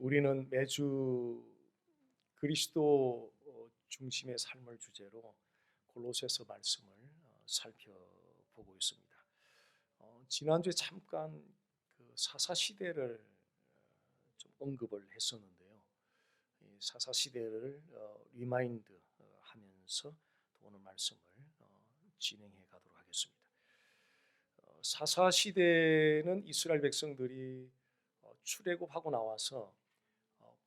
우리는 매주 그리스도 중심의 삶을 주제로 골로새서 말씀을 살펴보고 있습니다. 지난주에 잠깐 그 사사 시대를 좀 언급을 했었는데요. 이 사사 시대를 리마인드 하면서 오늘 말씀을 진행해 가도록 하겠습니다. 사사 시대는 이스라엘 백성들이 출애굽하고 나와서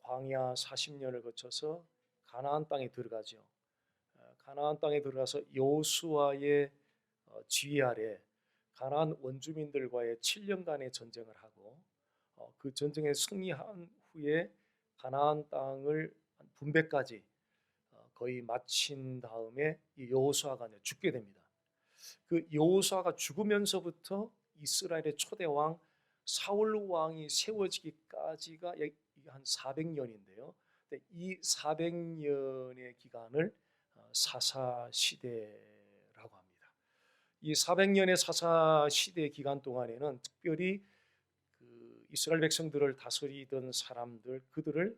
광야 40년을 거쳐서 가나안 땅에 들어가죠. 가나안 땅에 들어가서 여호수아의 지휘 아래 가나안 원주민들과의 7년간의 전쟁을 하고 그 전쟁에 승리한 후에 가나안 땅을 분배까지 거의 마친 다음에 이 여호수아가 죽게 됩니다. 그 여호수아가 죽으면서부터 이스라엘의 초대 왕 사울 왕이 세워지기까지가 한 400년인데요. 이 400년의 기간을 사사 시대라고 합니다. 이 400년의 사사 시대 기간 동안에는 특별히 그 이스라엘 백성들을 다스리던 사람들 그들을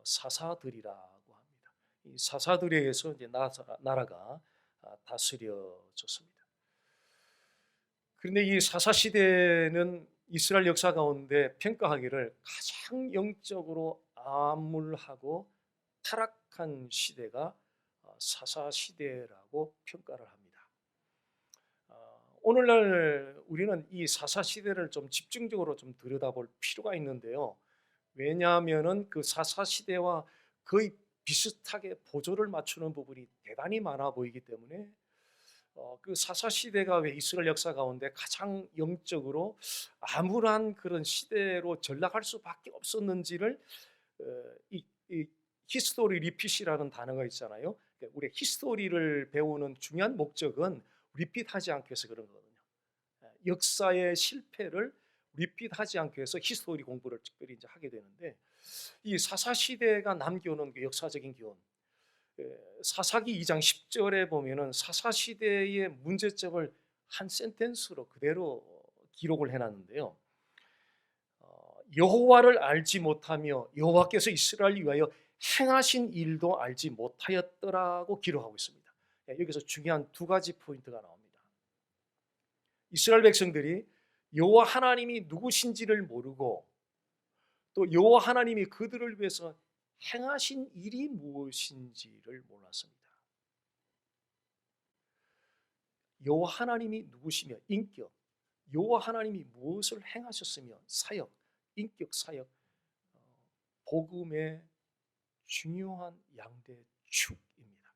사사들이라고 합니다. 이 사사들에 의해서 이제 나라가 다스려졌습니다. 그런데 이 사사 시대는 이스라엘 역사 가운데 평가하기를 가장 영적으로 암울하고 타락한 시대가 사사 시대라고 평가를 합니다. 오늘날 우리는 이 사사 시대를 좀 집중적으로 좀 들여다볼 필요가 있는데요. 왜냐하면은 그 사사 시대와 거의 비슷하게 보조를 맞추는 부분이 대단히 많아 보이기 때문에 그 사사 시대가 왜 이스라엘 역사 가운데 가장 영적으로 암울한 그런 시대로 전락할 수밖에 없었는지를 이 히스토리 리핏이라는 단어가 있잖아요. 우리 히스토리를 배우는 중요한 목적은 리핏하지 않기 위해서 그런 거거든요. 역사의 실패를 리핏하지 않기 위해서 히스토리 공부를 특별히 이제 하게 되는데 이 사사 시대가 남겨놓은 그 역사적인 교훈. 사사기 2장 10절에 보면은 사사 시대의 문제점을 한 센텐스로 그대로 기록을 해놨는데요. 여호와를 알지 못하며 여호와께서 이스라엘을 위하여 행하신 일도 알지 못하였더라고 기록하고 있습니다. 여기서 중요한 두 가지 포인트가 나옵니다. 이스라엘 백성들이 여호와 하나님이 누구신지를 모르고 또 여호와 하나님이 그들을 위해서 행하신 일이 무엇인지를 몰랐습니다. 여호와 하나님이 누구시며 인격, 여호와 하나님이 무엇을 행하셨으며 사역, 인격 사역, 복음의 중요한 양대 축입니다.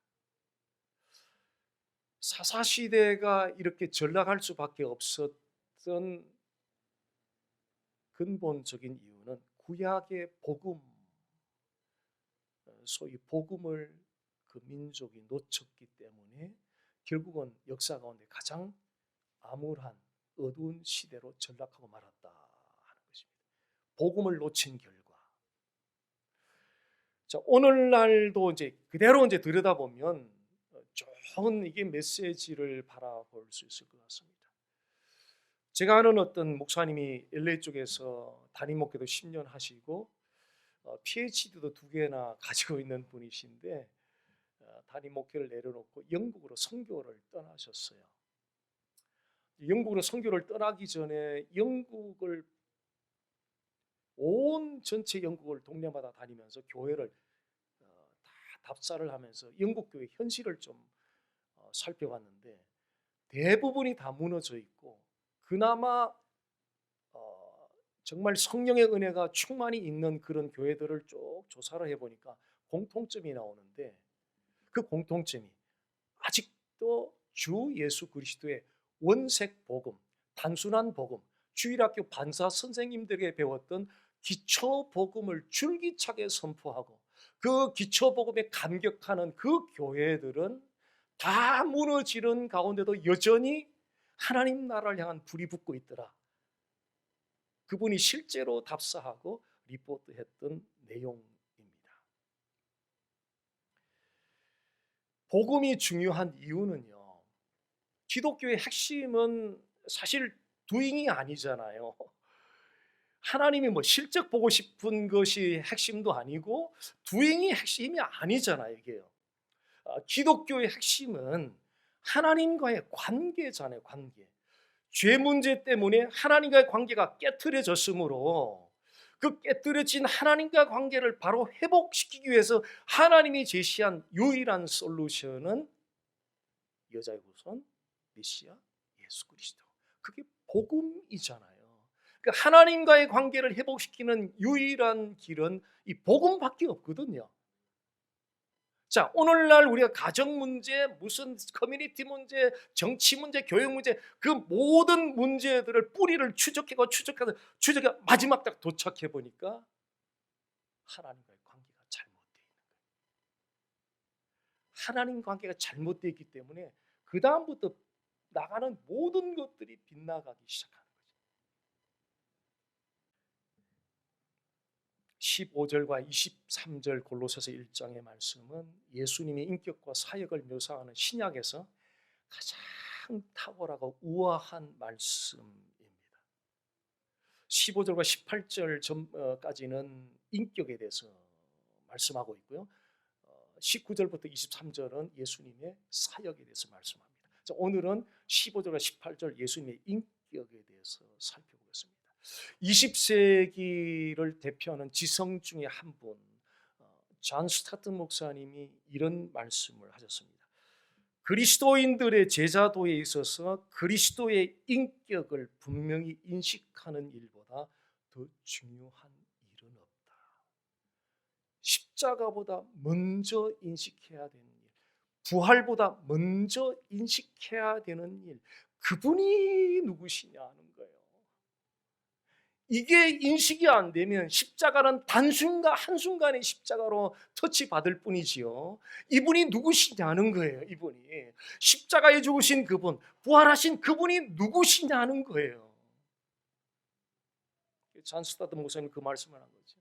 사사 시대가 이렇게 전락할 수밖에 없었던 근본적인 이유는 구약의 복음, 소위 복음을 그 민족이 놓쳤기 때문에 결국은 역사 가운데 가장 암울한 어두운 시대로 전락하고 말았다 하는 것입니다. 복음을 놓친 결과. 자, 오늘날도 이제 그대로 이제 들여다보면 좋은 이게 메시지를 바라볼 수 있을 것 같습니다. 제가 아는 어떤 목사님이 LA 쪽에서 담임 목회도 10년 하시고 PhD도 2개나 가지고 있는 분이신데 담임 목회를 내려놓고 영국으로 선교를 떠나셨어요. 영국으로 선교를 떠나기 전에 영국을 온 전체 영국을 동네마다 다니면서 교회를 다 답사를 하면서 영국 교회 현실을 좀 살펴봤는데 대부분이 다 무너져 있고 그나마 정말 성령의 은혜가 충만히 있는 그런 교회들을 쭉 조사를 해보니까 공통점이 나오는데 그 공통점이 아직도 주 예수 그리스도의 원색 복음, 단순한 복음, 주일학교 반사 선생님들에게 배웠던 기초 복음을 줄기차게 선포하고 그 기초 복음에 감격하는 그 교회들은 다 무너지는 가운데도 여전히 하나님 나라를 향한 불이 붙고 있더라. 그분이 실제로 답사하고 리포트했던 내용입니다. 복음이 중요한 이유는요. 기독교의 핵심은 사실 doing이 아니잖아요. 하나님이 뭐 실적 보고 싶은 것이 핵심도 아니고 doing이 핵심이 아니잖아요, 이게요. 기독교의 핵심은 하나님과의 관계잖아요, 관계. 죄 문제 때문에 하나님과의 관계가 깨트려졌으므로 그 깨트려진 하나님과 관계를 바로 회복시키기 위해서 하나님이 제시한 유일한 솔루션은 여자의 후손 메시아 예수 그리스도. 그게 복음이잖아요. 그러니까 하나님과의 관계를 회복시키는 유일한 길은 이 복음밖에 없거든요. 자, 오늘날 우리가 가정 문제, 무슨 커뮤니티 문제, 정치 문제, 교육 문제, 그 모든 문제들을 뿌리를 추적해서 마지막 딱 도착해 보니까 하나님과의 관계가 잘못되어 있는 거예요. 하나님 관계가 잘못되어 있기 때문에 그 다음부터 나가는 모든 것들이 빗나가기 시작하는 거죠. 15절과 23절 골로새서 1장의 말씀은 예수님의 인격과 사역을 묘사하는 신약에서 가장 탁월하고 우아한 말씀입니다. 15절과 18절 전까지는 인격에 대해서 말씀하고 있고요. 19절부터 23절은 예수님의 사역에 대해서 말씀합니다. 자, 오늘은 15절과 18절 예수님의 인격에 대해서 살펴보겠습니다. 20세기를 대표하는 지성 중에 한 분, 존 스타튼 목사님이 이런 말씀을 하셨습니다. 그리스도인들의 제자도에 있어서 그리스도의 인격을 분명히 인식하는 일보다 더 중요한 일은 없다. 십자가보다 먼저 인식해야 되는 일, 부활보다 먼저 인식해야 되는 일, 그분이 누구시냐 하는 거예요. 이게 인식이 안 되면 십자가는 한순간의 십자가로 터치받을 뿐이지요. 이분이 누구시냐는 거예요. 이분이 십자가에 죽으신 그분, 부활하신 그분이 누구시냐는 거예요. 존 스타트 목사님 그 말씀을 한 거죠.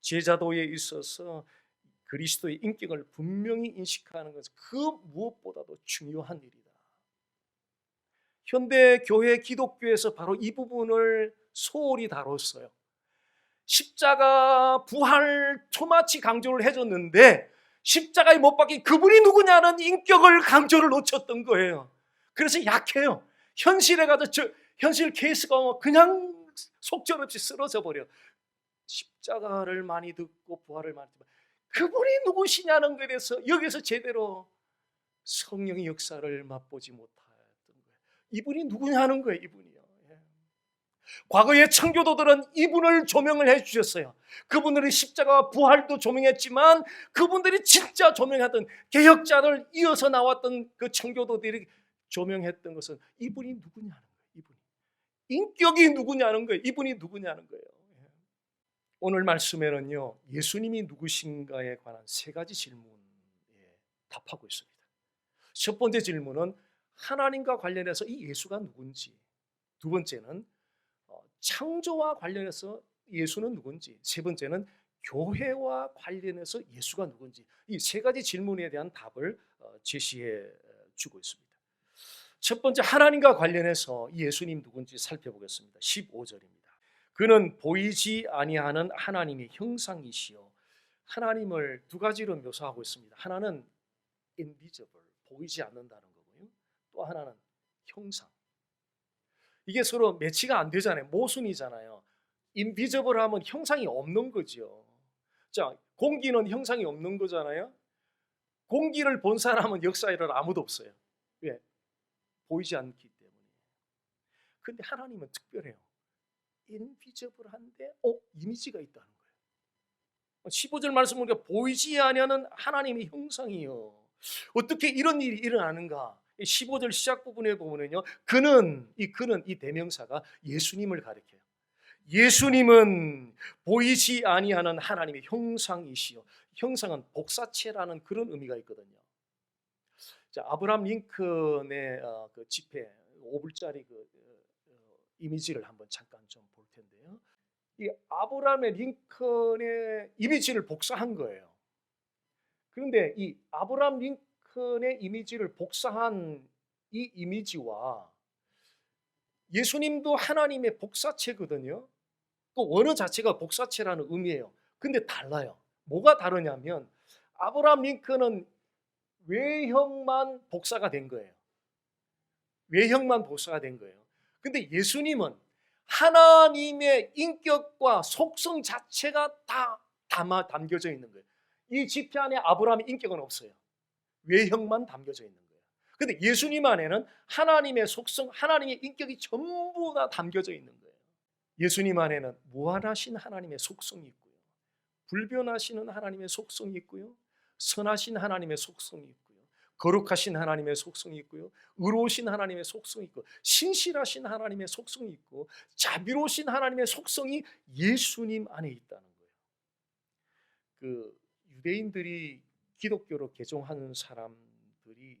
제자도에 있어서 그리스도의 인격을 분명히 인식하는 것은 그 무엇보다도 중요한 일이다. 현대 교회 기독교에서 바로 이 부분을 소홀히 다뤘어요. 십자가 부활 투마치 강조를 해줬는데 십자가에 못 박힌 그분이 누구냐는 인격을 강조를 놓쳤던 거예요. 그래서 약해요. 현실에 가서 현실 케이스가 그냥 속절없이 쓰러져 버려. 십자가를 많이 듣고 부활을 많이 듣고 그분이 누구시냐는 것에 대해서 여기서 제대로 성령의 역사를 맛보지 못했던 거예요. 이분이 누구냐는 거예요. 이분이요. 과거의 청교도들은 이분을 조명을 해주셨어요. 그분들이 십자가와 부활도 조명했지만 그분들이 진짜 조명했던 개혁자를 이어서 나왔던 그 청교도들이 조명했던 것은 이분이 누구냐는 거예요. 이분이 인격이 누구냐는 거예요. 이분이 누구냐는 거예요. 오늘 말씀에는요, 예수님이 누구신가에 관한 세 가지 질문에 답하고 있습니다. 첫 번째 질문은 하나님과 관련해서 이 예수가 누군지, 두 번째는 창조와 관련해서 예수는 누군지, 세 번째는 교회와 관련해서 예수가 누군지, 이 세 가지 질문에 대한 답을 제시해 주고 있습니다. 첫 번째 하나님과 관련해서 예수님 누군지 살펴보겠습니다. 15절입니다. 그는 보이지 아니하는 하나님의 형상이시요. 하나님을 두 가지로 묘사하고 있습니다. 하나는 invisible, 보이지 않는다는 거고요. 또 하나는 형상. 이게 서로 매치가 안 되잖아요. 모순이잖아요. invisible 하면 형상이 없는 거죠. 자, 공기는 형상이 없는 거잖아요. 공기를 본 사람은 역사에 아무도 없어요. 왜? 보이지 않기 때문에. 근데 하나님은 특별해요. 인비저블한데 이미지가 있다는 거예요. 15절 말씀 보니까 보이지 아니하는 하나님의 형상이요. 어떻게 이런 일이 일어나는가? 15절 시작 부분에 보면요, 그는 이 대명사가 예수님을 가리켜요. 예수님은 보이지 아니하는 하나님의 형상이시요. 형상은 복사체라는 그런 의미가 있거든요. 자, 아브라함 링컨의 그 지폐 5불짜리 이미지를 한번 잠깐 좀 볼 텐데요. 이 아브라함의 링컨의 이미지를 복사한 거예요. 그런데 이 아브라함 링컨의 이미지를 복사한 이 이미지와 예수님도 하나님의 복사체거든요. 그 원어 자체가 복사체라는 의미예요. 근데 달라요. 뭐가 다르냐면 아브라함 링컨은 외형만 복사가 된 거예요. 외형만 복사가 된 거예요. 근데 예수님은 하나님의 인격과 속성 자체가 다 담겨져 있는 거예요. 이 지표 안에 아브라함의 인격은 없어요. 외형만 담겨져 있는 거예요. 근데 예수님 안에는 하나님의 속성, 하나님의 인격이 전부 다 담겨져 있는 거예요. 예수님 안에는 무한하신 하나님의 속성이 있고요, 불변하시는 하나님의 속성이 있고요, 선하신 하나님의 속성이 있고요, 거룩하신 하나님의 속성이 있고요, 의로우신 하나님의 속성이 있고, 신실하신 하나님의 속성이 있고, 자비로우신 하나님의 속성이 예수님 안에 있다는 거예요. 그 유대인들이 기독교로 개종하는 사람들이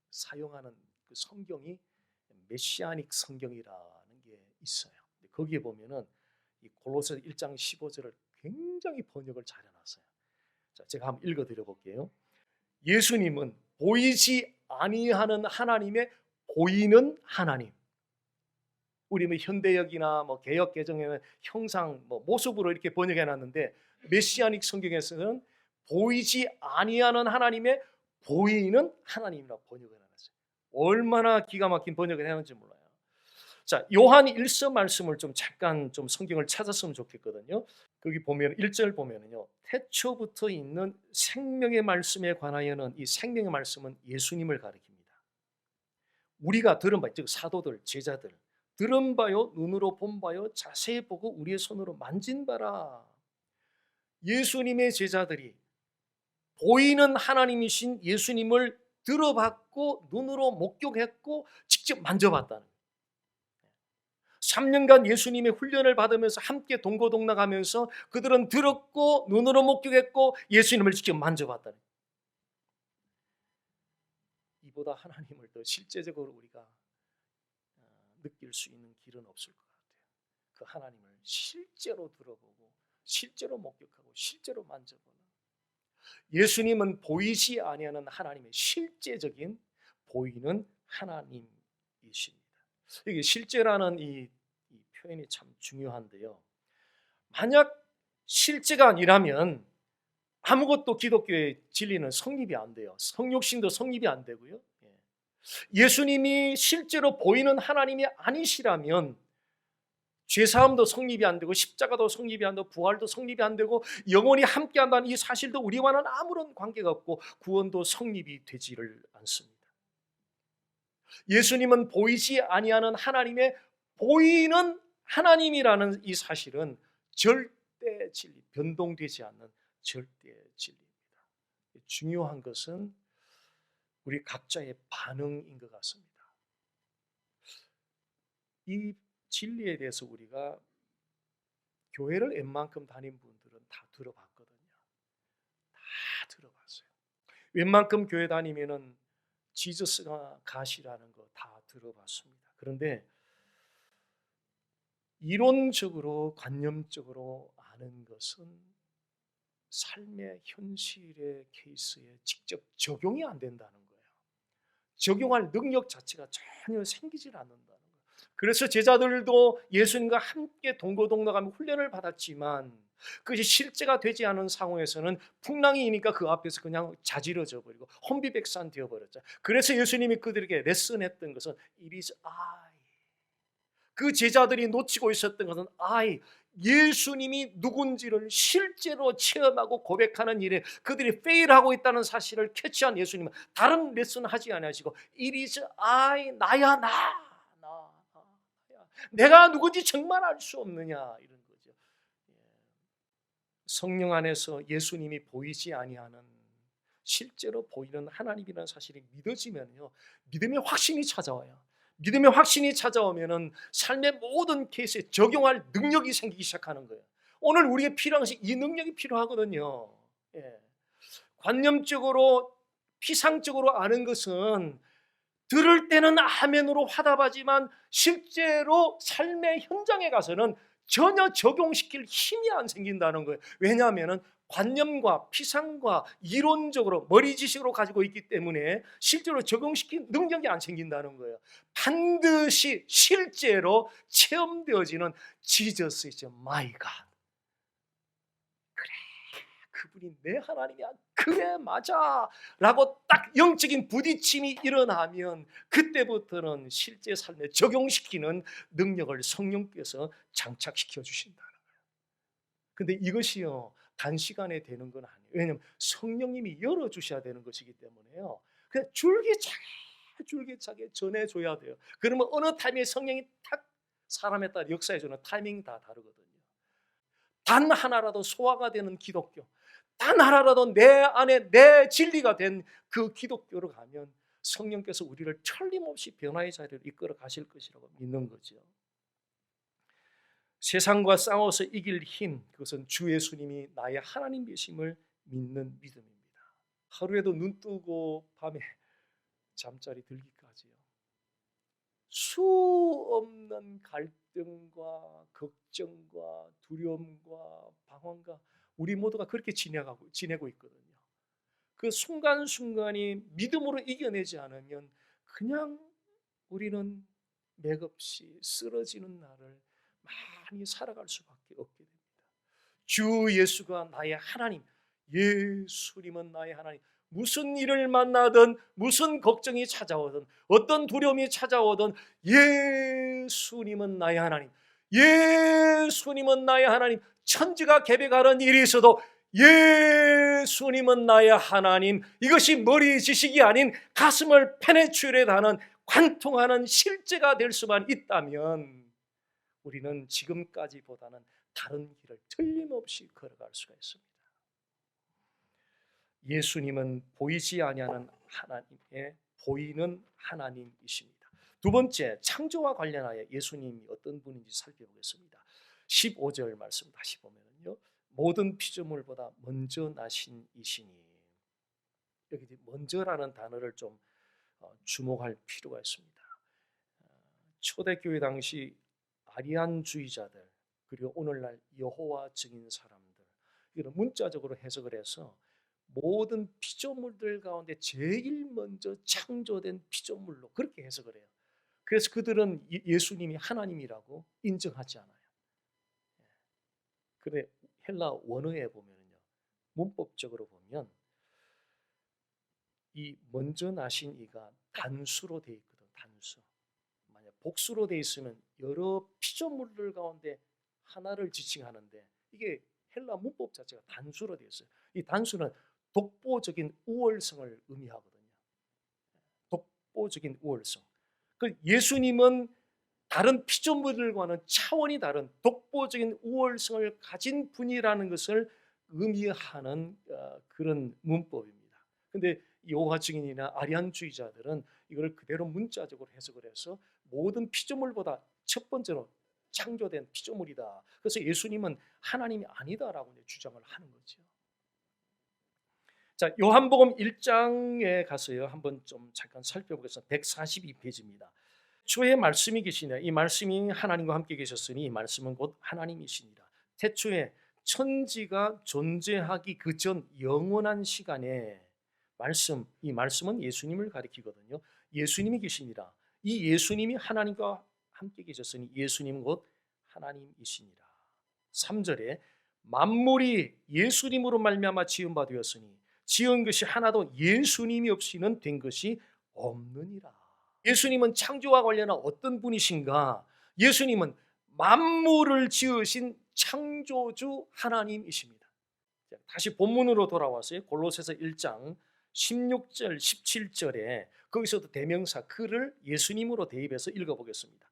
사용하는 그 성경이 메시아닉 성경이라는 게 있어요. 거기에 보면은 이 골로새 1장 15절을 굉장히 번역을 잘 해놨어요. 자, 제가 한번 읽어드려 볼게요. 예수님은 보이지 아니하는 하나님의 보이는 하나님. 우리 뭐 현대역이나 뭐 개역 개정에는 형상, 뭐 모습으로 이렇게 번역해놨는데 메시아닉 성경에서는 보이지 아니하는 하나님의 보이는 하나님이라고 번역을 해놨어요. 얼마나 기가 막힌 번역을 해놨는지 몰라요. 자, 요한 1서 말씀을 좀 잠깐 좀 성경을 찾았으면 좋겠거든요. 거기 보면 1절 보면은요, 태초부터 있는 생명의 말씀에 관하여는, 이 생명의 말씀은 예수님을 가리킵니다. 우리가 들은 바, 즉 사도들, 제자들, 들은 바요, 눈으로 본 바요, 자세히 보고 우리의 손으로 만진 바라. 예수님의 제자들이 보이는 하나님이신 예수님을 들어봤고 눈으로 목격했고 직접 만져봤다는 거예요. 3년간 예수님의 훈련을 받으면서 함께 동고동락하면서 그들은 들었고 눈으로 목격했고 예수님을 직접 만져봤다는 거예요. 이보다 하나님을 더 실제적으로 우리가 느낄 수 있는 길은 없을 것 같아요. 그 하나님을 실제로 들어보고 실제로 목격하고 실제로 만져보는, 예수님은 보이지 아니하는 하나님의 실제적인 보이는 하나님이십니다. 이게 실제라는 이 표현이 참 중요한데요, 만약 실제가 아니라면 아무것도 기독교의 진리는 성립이 안 돼요. 성육신도 성립이 안 되고요. 예수님이 실제로 보이는 하나님이 아니시라면 죄사함도 성립이 안 되고 십자가도 성립이 안 되고 부활도 성립이 안 되고 영원히 함께한다는 이 사실도 우리와는 아무런 관계가 없고 구원도 성립이 되지를 않습니다. 예수님은 보이지 아니하는 하나님의 보이는 하나님이라는 이 사실은 절대 진리, 변동되지 않는 절대 진리입니다. 중요한 것은 우리 각자의 반응인 것 같습니다. 이 진리에 대해서 우리가 교회를 웬만큼 다닌 분들은 다 들어봤거든요. 다 들어봤어요. 웬만큼 교회 다니면은 지저스가 가시라는 거 다 들어봤습니다. 그런데 이론적으로 관념적으로 아는 것은 삶의 현실의 케이스에 직접 적용이 안 된다는 거예요. 적용할 능력 자체가 전혀 생기질 않는다는 거예요. 그래서 제자들도 예수님과 함께 동고동락하며 훈련을 받았지만 그것이 실제가 되지 않은 상황에서는 풍랑이니까 그 앞에서 그냥 자지러져 버리고 혼비백산 되어버렸죠. 그래서 예수님이 그들에게 레슨했던 것은 It is I. 그 제자들이 놓치고 있었던 것은 I, 예수님이 누군지를 실제로 체험하고 고백하는 일에 그들이 페일하고 있다는 사실을 캐치한 예수님은 다른 레슨을 하지 않으시고 It is I, 나야 나. 내가 누군지 정말 알 수 없느냐, 이런 거죠. 성령 안에서 예수님이 보이지 아니하는 실제로 보이는 하나님이라는 사실이 믿어지면요, 믿음의 확신이 찾아와요. 믿음의 확신이 찾아오면은 삶의 모든 케이스에 적용할 능력이 생기기 시작하는 거예요. 오늘 우리에게 필요한 것이 이 능력이 필요하거든요. 관념적으로 피상적으로 아는 것은 들을 때는 아멘으로 화답하지만 실제로 삶의 현장에 가서는 전혀 적용시킬 힘이 안 생긴다는 거예요. 왜냐하면 관념과 피상과 이론적으로 머리 지식으로 가지고 있기 때문에 실제로 적용시킬 능력이 안 생긴다는 거예요. 반드시 실제로 체험되어지는 Jesus is my God. 그분이 내 하나님이야. 그래, 맞아. 라고 딱 영적인 부딪힘이 일어나면 그때부터는 실제 삶에 적용시키는 능력을 성령께서 장착시켜 주신다는 거예요. 근데 이것이요, 단시간에 되는 건 아니에요. 왜냐하면 성령님이 열어주셔야 되는 것이기 때문에요. 그냥 줄기차게 전해줘야 돼요. 그러면 어느 타임에 성령이 탁 사람에 따라 역사해주는 타이밍 다 다르거든요. 단 하나라도 소화가 되는 기독교, 단 하나라도 내 안에 내 진리가 된 그 기독교로 가면 성령께서 우리를 틀림없이 변화의 자리로 이끌어 가실 것이라고 믿는 거죠. 세상과 싸워서 이길 힘, 그것은 주 예수님이 나의 하나님 되심을 믿는 믿음입니다. 하루에도 눈 뜨고 밤에 잠자리 들기까지요, 수 없는 갈등과 걱정과 두려움과 방황과 우리 모두가 그렇게 지내고 있거든요. 그 순간순간이 믿음으로 이겨내지 않으면 그냥 우리는 맥없이 쓰러지는 날을 많이 살아갈 수밖에 없게 됩니다. 주 예수가 나의 하나님, 예수님은 나의 하나님. 무슨 일을 만나든 무슨 걱정이 찾아오든 어떤 두려움이 찾아오든 예수님은 나의 하나님, 예수님은 나의 하나님. 천지가 계획하는 일이 있어도 예수님은 나의 하나님, 이것이 머리 지식이 아닌 가슴을 페네트레이트하는 관통하는 실제가 될 수만 있다면 우리는 지금까지보다는 다른 길을 틀림없이 걸어갈 수가 있습니다. 예수님은 보이지 아니하는 하나님의 보이는 하나님이십니다. 두 번째, 창조와 관련하여 예수님이 어떤 분인지 살펴보겠습니다. 15절 말씀 다시 보면요, 모든 피조물보다 먼저 나신 이시니. 여기 먼저라는 단어를 좀 주목할 필요가 있습니다. 초대교회 당시 아리안주의자들, 그리고 오늘날 여호와 증인 사람들, 이런 문자적으로 해석을 해서 모든 피조물들 가운데 제일 먼저 창조된 피조물로 그렇게 해석을 해요. 그래서 그들은 예수님이 하나님이라고 인정하지 않아요. 그래, 헬라 원어에 보면요, 문법적으로 보면 이 먼저 나신 이가 단수로 돼 있거든. 단수. 만약 복수로 돼 있으면 여러 피조물들 가운데 하나를 지칭하는데 이게 헬라 문법 자체가 단수로 되어 있어요. 이 단수는 독보적인 우월성을 의미하거든요. 독보적인 우월성. 그 예수님은 다른 피조물들과는 차원이 다른 독보적인 우월성을 가진 분이라는 것을 의미하는 그런 문법입니다. 근데 여호와 증인이나 아리안주의자들은 이걸 그대로 문자적으로 해석을 해서 모든 피조물보다 첫 번째로 창조된 피조물이다. 그래서 예수님은 하나님이 아니다라고 주장을 하는 거죠. 자, 요한복음 1장에 가서요, 한번 좀 잠깐 살펴보겠습니다. 142페이지입니다. 태초에 말씀이 계시니라. 이 말씀이 하나님과 함께 계셨으니 이 말씀은 곧 하나님이시니라. 태초에 천지가 존재하기 그 전 영원한 시간에 이 말씀은 예수님을 가리키거든요. 예수님이 계시니라. 이 예수님이 하나님과 함께 계셨으니 예수님은 곧 하나님이시니라. 3절에 만물이 예수님으로 말미암아 지은 바 되었으니 지은 것이 하나도 예수님이 없이는 된 것이 없느니라. 예수님은 창조와 관련한 어떤 분이신가? 예수님은 만물을 지으신 창조주 하나님이십니다. 다시 본문으로 돌아와서요, 골로새서 1장 16절 17절에 거기서도 대명사 그를 예수님으로 대입해서 읽어보겠습니다.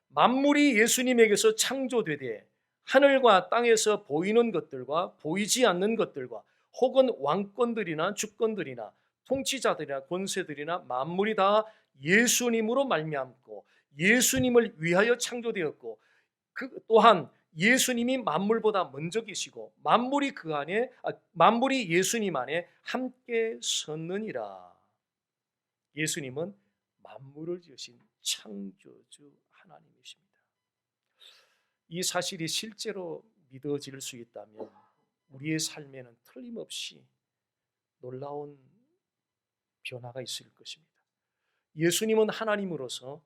만물이 예수님에게서 창조되되 하늘과 땅에서 보이는 것들과 보이지 않는 것들과 혹은 왕권들이나 주권들이나 통치자들이나 권세들이나 만물이 다 예수님으로 말미암고 예수님을 위하여 창조되었고 또한 예수님이 만물보다 먼저 계시고 만물이 예수님 안에 함께 섰느니라. 예수님은 만물을 지으신 창조주 하나님이십니다. 이 사실이 실제로 믿어질 수 있다면 우리의 삶에는 틀림없이 놀라운 변화가 있을 것입니다. 예수님은 하나님으로서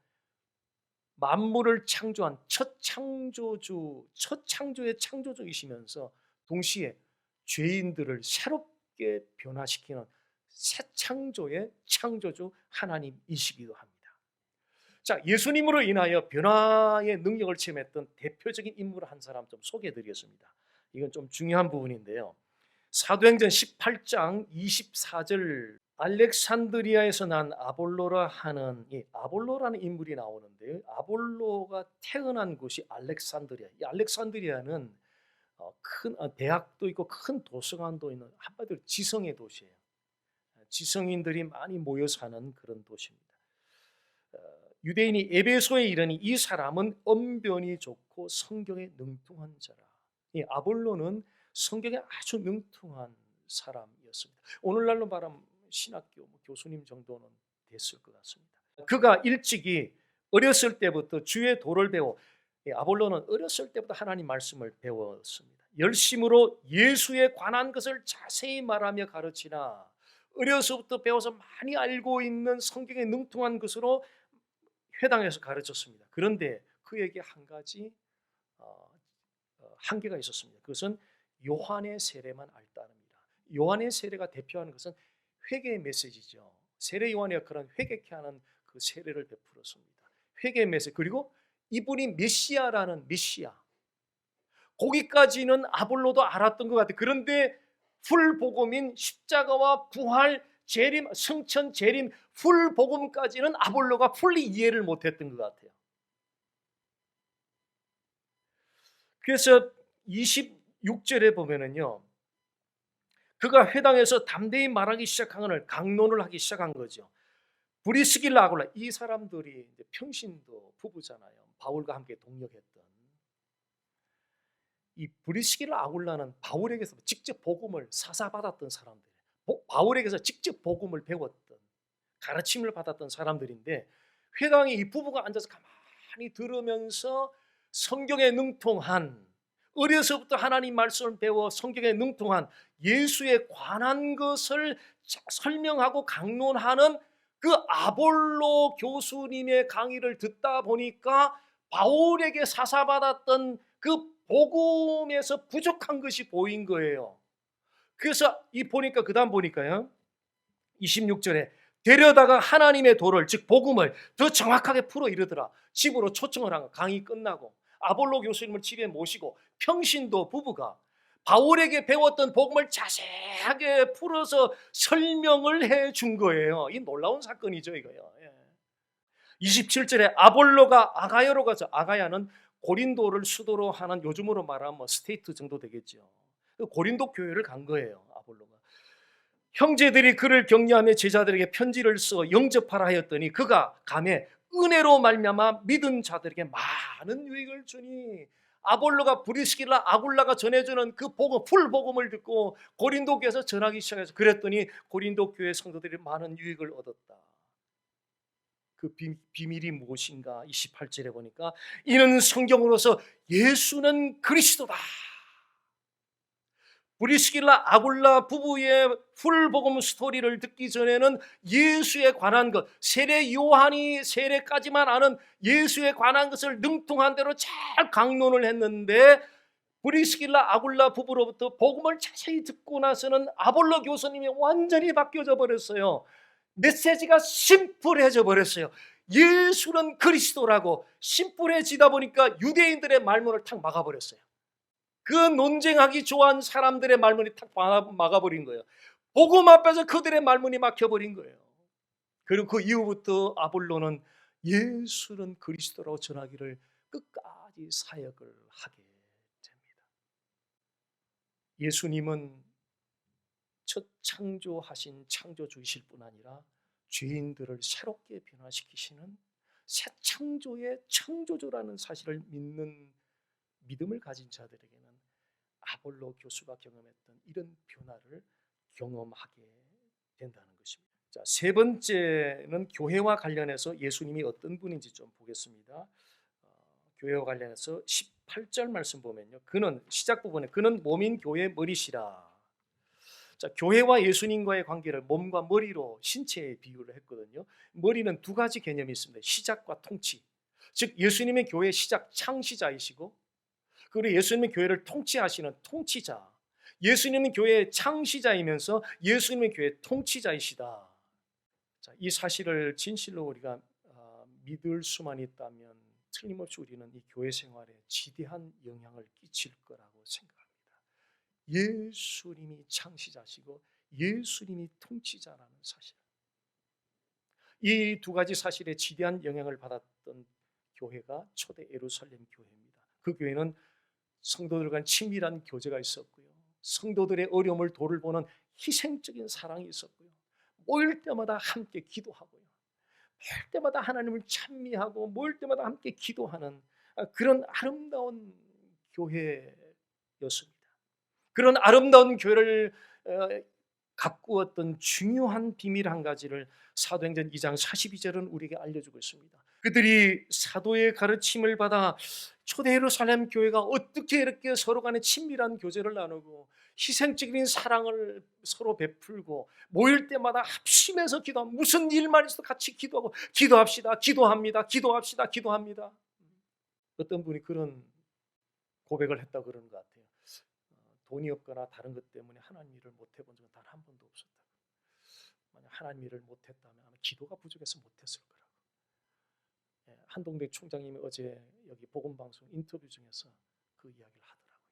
만물을 창조한 첫 창조주, 첫 창조의 창조주이시면서 동시에 죄인들을 새롭게 변화시키는 새 창조의 창조주 하나님이시기도 합니다. 자, 예수님으로 인하여 변화의 능력을 체험했던 대표적인 인물 한 사람 좀 소개해 드리겠습니다. 이건 좀 중요한 부분인데요. 사도행전 18장 24절, 알렉산드리아에서 난 아볼로라 하는 이 아볼로라는 인물이 나오는데요. 아볼로가 태어난 곳이 알렉산드리아. 이 알렉산드리아는 큰 대학도 있고 큰 도서관도 있는 한마디로 지성의 도시예요. 지성인들이 많이 모여 사는 그런 도시입니다. 유대인이 에베소에 이르니 이 사람은 언변이 좋고 성경에 능통한 자라. 이 아볼로는 성경에 아주 능통한 사람이었습니다. 오늘날로 말하면 신학교 교수님 정도는 됐을 것 같습니다. 그가 일찍이 어렸을 때부터 주의 도를 배워, 아볼로는 어렸을 때부터 하나님 말씀을 배웠습니다. 열심으로 예수에 관한 것을 자세히 말하며 가르치나 어려서부터 배워서 많이 알고 있는 성경에 능통한 것으로 회당에서 가르쳤습니다. 그런데 그에게 한 가지 한계가 있었습니다. 그것은 요한의 세례만 알다름이라. 요한의 세례가 대표하는 것은 회개의 메시지죠. 세례 요한의 역할은 회개케 하는 그 세례를 베풀었습니다. 회개의 메시지. 그리고 이분이 메시아라는 메시아. 거기까지는 아볼로도 알았던 것 같아요. 그런데 풀복음인 십자가와 부활, 재림, 승천, 재림, 풀복음까지는 아볼로가 풀리 이해를 못했던 것 같아요. 그래서 26절에 보면은요, 그가 회당에서 담대히 말하기 시작한 것을 강론을 하기 시작한 거죠. 브리스길라 아굴라, 이 사람들이 이제 평신도 부부잖아요. 바울과 함께 동역했던 이 브리스길라 아굴라는 바울에게서 직접 복음을 사사받았던 사람들, 바울에게서 직접 복음을 배웠던, 가르침을 받았던 사람들인데, 회당에 이 부부가 앉아서 가만히 들으면서 성경에 능통한, 어려서부터 하나님 말씀을 배워 성경에 능통한 예수에 관한 것을 설명하고 강론하는 그 아볼로 교수님의 강의를 듣다 보니까 바울에게 사사받았던 그 복음에서 부족한 것이 보인 거예요. 그래서 보니까 그다음 보니까요, 26절에 데려다가 하나님의 도를, 즉 복음을 더 정확하게 풀어 이르더라. 집으로 초청을 한 거. 강의 끝나고 아볼로 교수님을 집에 모시고 평신도 부부가 바울에게 배웠던 복음을 자세하게 풀어서 설명을 해 준 거예요. 이 놀라운 사건이죠, 이거요. 27절에 아볼로가 아가야로 가서, 아가야는 고린도를 수도로 하는, 요즘으로 말하면 스테이트 정도 되겠죠. 고린도 교회를 간 거예요, 아볼로가. 형제들이 그를 격려하며 제자들에게 편지를 써 영접하라 하였더니 그가 감에 은혜로 말미암아 믿은 자들에게 많은 유익을 주니, 아볼로가 브리스길라 아굴라가 전해주는 그 복음, 풀복음을 듣고 고린도 교회에서 전하기 시작해서, 그랬더니 고린도 교회 성도들이 많은 유익을 얻었다. 그 비밀이 무엇인가? 28절에 보니까 이는 성경으로서 예수는 그리스도다. 브리스길라 아굴라 부부의 풀복음 스토리를 듣기 전에는 예수에 관한 것, 세례 요한이 세례까지만 아는 예수에 관한 것을 능통한 대로 잘 강론을 했는데, 브리스길라 아굴라 부부로부터 복음을 자세히 듣고 나서는 아볼로 교수님이 완전히 바뀌어져 버렸어요. 메시지가 심플해져 버렸어요. 예수는 그리스도라고 심플해지다 보니까 유대인들의 말문을 탁 막아버렸어요. 그 논쟁하기 좋아하는 사람들의 말문이 탁 막아버린 거예요. 복음 앞에서 그들의 말문이 막혀버린 거예요. 그리고 그 이후부터 아볼로는 예수는 그리스도라고 전하기를 끝까지 사역을 하게 됩니다. 예수님은 첫 창조하신 창조주이실 뿐 아니라 죄인들을 새롭게 변화시키시는 새 창조의 창조주라는 사실을 믿는 믿음을 가진 자들에게는 아볼로 교수가 경험했던 이런 변화를 경험하게 된다는 것입니다. 자, 세 번째는 교회와 관련해서 예수님이 어떤 분인지 좀 보겠습니다. 교회와 관련해서 8절 말씀 보면요. 그는 시작 부분에 그는 몸인 교회의 머리시라. 자, 교회와 예수님과의 관계를 몸과 머리로 신체에 비유를 했거든요. 머리는 두 가지 개념이 있습니다. 시작과 통치. 즉 예수님의 교회의 시작 창시자이시고 그리고 예수님의 교회를 통치하시는 통치자. 예수님은 교회의 창시자이면서 예수님의 교회의 통치자이시다. 자, 이 사실을 진실로 우리가 믿을 수만 있다면 틀림없이 우리는 이 교회 생활에 지대한 영향을 끼칠 거라고 생각합니다. 예수님이 창시자시고 예수님이 통치자라는 사실. 이 두 가지 사실에 지대한 영향을 받았던 교회가 초대 예루살렘 교회입니다. 그 교회는 성도들 간 친밀한 교제가 있었고요. 성도들의 어려움을 돌보는 희생적인 사랑이 있었고요. 모일 때마다 함께 기도하고요. 모일 때마다 하나님을 찬미하고 모일 때마다 함께 기도하는 그런 아름다운 교회였습니다. 그런 아름다운 교회를 가꾸었던 중요한 비밀 한 가지를 사도행전 2장 42절은 우리에게 알려주고 있습니다. 그들이 사도의 가르침을 받아 초대 예루살렘 교회가 어떻게 이렇게 서로 간에 친밀한 교제를 나누고 희생적인 사랑을 서로 베풀고 모일 때마다 합심해서 기도하고 무슨 일만 있어도 같이 기도하고 기도합시다, 기도합니다, 기도합시다, 기도합니다. 어떤 분이 그런 고백을 했다고 그러는 것 같아요. 돈이 없거나 다른 것 때문에 하나님 일을 못 해본 적은 단 한 번도 없었다고. 만약 하나님 일을 못했다면 아마 기도가 부족해서 못했을 거라고. 한동대 총장님이 어제 여기 복음방송 인터뷰 중에서 그 이야기를 하더라고요.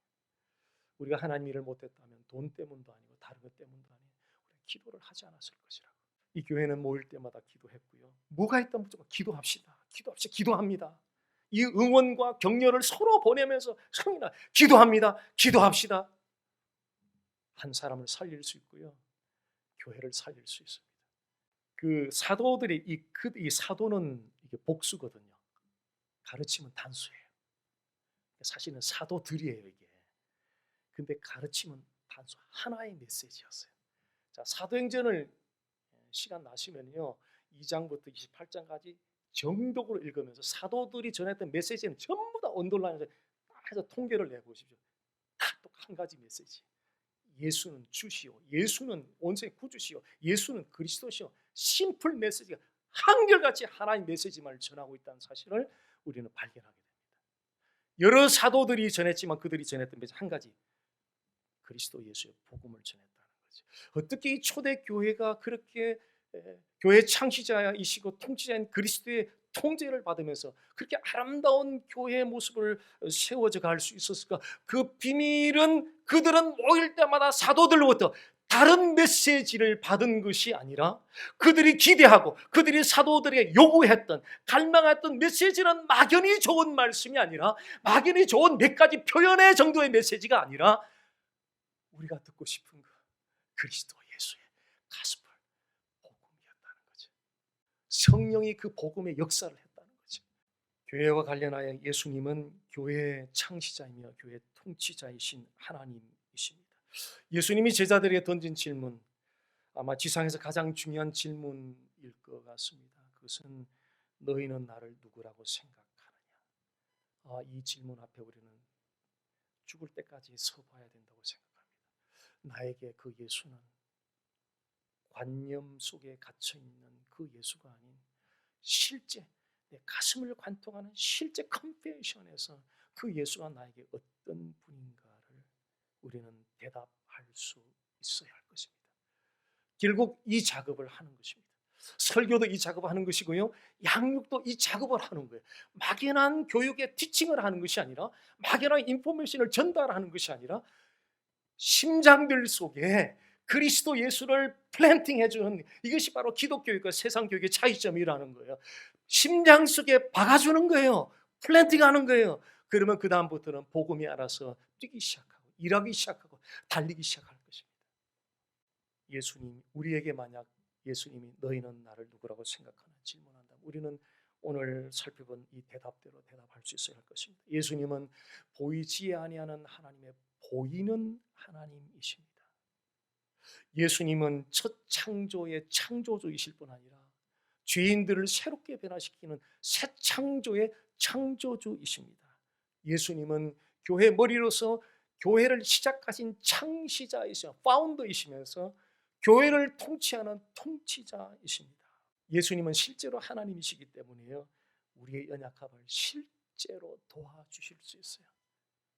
우리가 하나님 일을 못했다면 돈 때문도 아니고 다른 것 때문도 아니고 우리가 기도를 하지 않았을 것이라고. 이 교회는 모일 때마다 기도했고요. 뭐가 있다면 무조건 기도합시다. 기도합시다. 기도합니다. 이 응원과 격려를 서로 보내면서 성이나 기도합니다. 기도합시다. 한 사람을 살릴 수 있고요. 교회를 살릴 수 있습니다. 그 사도들이 이 사도는 이게 복수거든요. 가르침은 단수예요. 사실은 사도들이에요, 이게. 근데 가르침은 단수, 하나의 메시지였어요. 자, 사도행전을 시간 나시면요. 2장부터 28장까지 정독으로 읽으면서 사도들이 전했던 메시지는 전부 다 언더라인해서 해서 통계를 내보십시오. 다 또 한 가지 메시지. 예수는 주시오. 예수는 원수의 구주시오. 예수는 그리스도시오. 심플 메시지가 한결같이 하나의 메시지만 전하고 있다는 사실을 우리는 발견하게 됩니다. 여러 사도들이 전했지만 그들이 전했던 메시지 한 가지. 그리스도 예수의 복음을 전했다는 거죠. 어떻게 이 초대 교회가 그렇게 교회 창시자이시고 통치자인 그리스도의 통제를 받으면서 그렇게 아름다운 교회의 모습을 세워져 갈 수 있었을까? 그 비밀은 그들은 모일 때마다 사도들로부터 다른 메시지를 받은 것이 아니라 그들이 기대하고 그들이 사도들에게 요구했던 갈망했던 메시지는 막연히 좋은 말씀이 아니라 막연히 좋은 몇 가지 표현의 정도의 메시지가 아니라 우리가 듣고 싶은 것 그리스도 예수의 가스펠 복음이었다는 거죠. 성령이 그 복음의 역사를 했다는 거죠. 교회와 관련하여 예수님은 교회의 창시자이며 교회의 통치자이신 하나님이십니다. 예수님이 제자들에게 던진 질문, 아마 지상에서 가장 중요한 질문일 것 같습니다. 그것은 너희는 나를 누구라고 생각하느냐? 이 질문 앞에 우리는 죽을 때까지 서봐야 된다고 생각합니다. 나에게 그 예수는 관념 속에 갇혀 있는 그 예수가 아닌 실제 내 가슴을 관통하는 실제 컨페션에서 그 예수가 나에게 어떤 분인가를 우리는 대답할 수 있어야 할 것입니다. 결국 이 작업을 하는 것입니다. 설교도 이 작업을 하는 것이고요. 양육도 이 작업을 하는 거예요. 막연한 교육의 티칭을 하는 것이 아니라 막연한 인포메이션을 전달하는 것이 아니라 심장들 속에 그리스도 예수를 플랜팅해 주는 이것이 바로 기독교육과 세상 교육의 차이점이라는 거예요. 심장 속에 박아주는 거예요. 플랜팅하는 거예요. 그러면 그 다음부터는 복음이 알아서 뛰기 시작하고 일하기 시작하고 달리기 시작할 것입니다. 예수님 우리에게 만약 예수님이 너희는 나를 누구라고 생각하나 질문한다면 우리는 오늘 살펴본 이 대답대로 대답할 수 있어야 할 것입니다. 예수님은 보이지 아니하는 하나님의 보이는 하나님이십니다. 예수님은 첫 창조의 창조주이실 뿐 아니라 죄인들을 새롭게 변화시키는 새 창조의 창조주이십니다. 예수님은 교회 머리로서 교회를 시작하신 창시자이시며 파운더이시면서 교회를 통치하는 통치자이십니다. 예수님은 실제로 하나님이시기 때문에요, 우리의 연약함을 실제로 도와주실 수 있어요.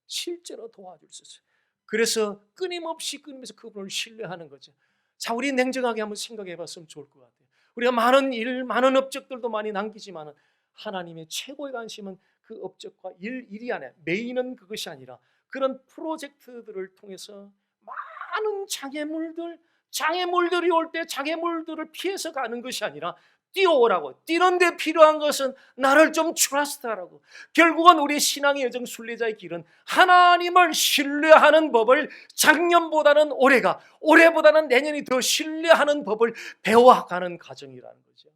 실제로 도와줄 수 있어요. 그래서 끊임없이 그분을 신뢰하는 거죠. 자, 우리 냉정하게 한번 생각해 봤으면 좋을 것 같아요. 우리가 많은 일, 많은 업적들도 많이 남기지만 하나님의 최고의 관심은 그 업적과 일이 아니라 메인은 그것이 아니라 그런 프로젝트들을 통해서 많은 장애물들이 올 때 장애물들을 피해서 가는 것이 아니라 뛰어오라고, 뛰는데 필요한 것은 나를 좀 트러스트하라고. 결국은 우리 신앙의 여정 순례자의 길은 하나님을 신뢰하는 법을 작년보다는 올해보다는 내년이 더 신뢰하는 법을 배워가는 과정이라는 거죠.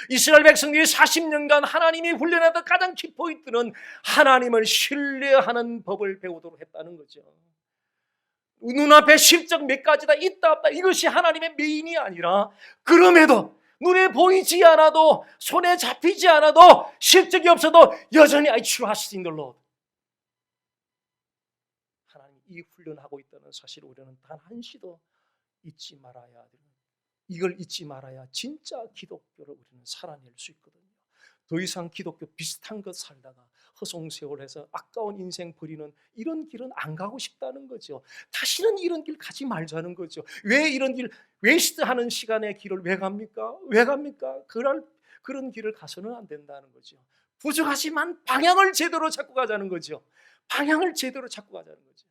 이스라엘 백성들이 40년간 하나님이 훈련하던 가장 키포인트는 하나님을 신뢰하는 법을 배우도록 했다는 거죠. 눈앞에 실적 몇 가지다 있다 없다 이것이 하나님의 메인이 아니라, 그럼에도 눈에 보이지 않아도 손에 잡히지 않아도 실적이 없어도 여전히 I trust in the Lord, 하나님이 이 훈련하고 있다는 사실을 우리는 단 한시도 잊지 말아야 돼요. 이걸 잊지 말아야 진짜 기독교를 우리는 살아낼 수 있거든요. 더 이상 기독교 비슷한 것 살다가 허송세월해서 아까운 인생 버리는 이런 길은 안 가고 싶다는 거죠. 다시는 이런 길 가지 말자는 거죠. 왜 이런 길, 웨이스트하는 시간의 길을 왜 갑니까? 그런 길을 가서는 안 된다는 거죠. 부족하지만 방향을 제대로 잡고 가자는 거죠. 방향을 제대로 잡고 가자는 거죠.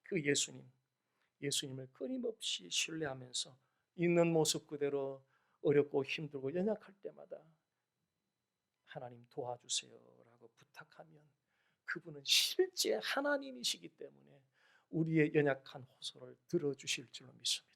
그 예수님을 끊임없이 신뢰하면서 있는 모습 그대로 어렵고 힘들고 연약할 때마다 하나님 도와주세요라고 부탁하면 그분은 실제 하나님이시기 때문에 우리의 연약한 호소를 들어주실 줄로 믿습니다.